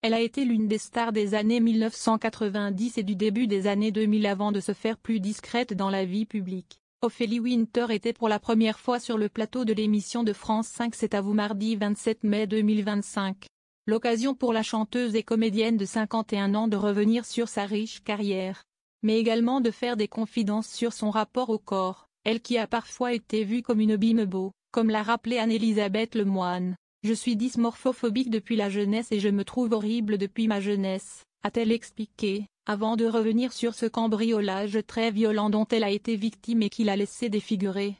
Elle a été l'une des stars des années 1990 et du début des années 2000 avant de se faire plus discrète dans la vie publique. Ophélie Winter était pour la première fois sur le plateau de l'émission de France 5 C'est à vous mardi 27 mai 2025. L'occasion pour la chanteuse et comédienne de 51 ans de revenir sur sa riche carrière, mais également de faire des confidences sur son rapport au corps, elle qui a parfois été vue comme une bimbo, comme l'a rappelé Anne-Elisabeth Lemoine. Je suis dysmorphophobique depuis la jeunesse et je me trouve horrible depuis ma jeunesse, a-t-elle expliqué, avant de revenir sur ce cambriolage très violent dont elle a été victime et qui l'a laissé défigurée.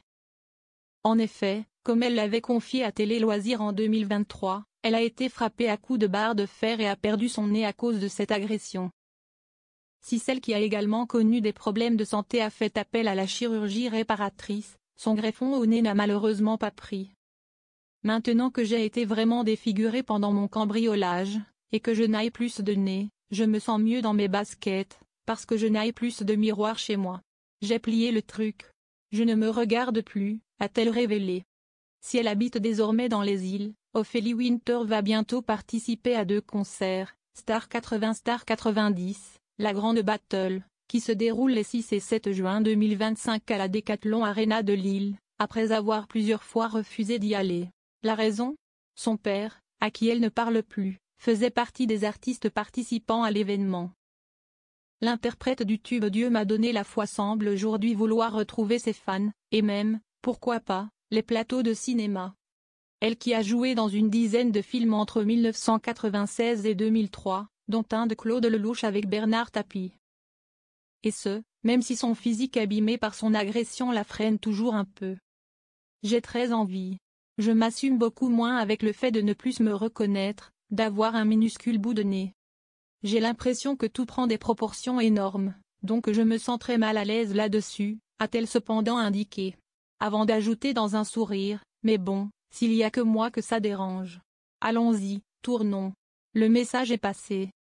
En effet, comme elle l'avait confié à Télé Loisirs en 2023, elle a été frappée à coups de barre de fer et a perdu son nez à cause de cette agression. Si celle qui a également connu des problèmes de santé a fait appel à la chirurgie réparatrice, son greffon au nez n'a malheureusement pas pris. Maintenant que j'ai été vraiment défigurée pendant mon cambriolage, et que je n'aille plus de nez, je me sens mieux dans mes baskets, parce que je n'aille plus de miroir chez moi. J'ai plié le truc. Je ne me regarde plus, a-t-elle révélé. Si elle habite désormais dans les îles, Ophélie Winter va bientôt participer à 2 concerts, Star 80 Star 90, la grande battle, qui se déroule les 6 et 7 juin 2025 à la Decathlon Arena de Lille, après avoir plusieurs fois refusé d'y aller. La raison ? Son père, à qui elle ne parle plus, faisait partie des artistes participant à l'événement. L'interprète du tube Dieu m'a donné la foi semble aujourd'hui vouloir retrouver ses fans, et même, pourquoi pas, les plateaux de cinéma. Elle qui a joué dans une dizaine de films entre 1996 et 2003, dont un de Claude Lelouch avec Bernard Tapie. Et ce, même si son physique abîmé par son agression la freine toujours un peu. J'ai très envie. Je m'assume beaucoup moins avec le fait de ne plus me reconnaître, d'avoir un minuscule bout de nez. J'ai l'impression que tout prend des proportions énormes, donc je me sens très mal à l'aise là-dessus, a-t-elle cependant indiqué. Avant d'ajouter dans un sourire, mais bon, s'il y a que moi que ça dérange. Allons-y, tournons. Le message est passé.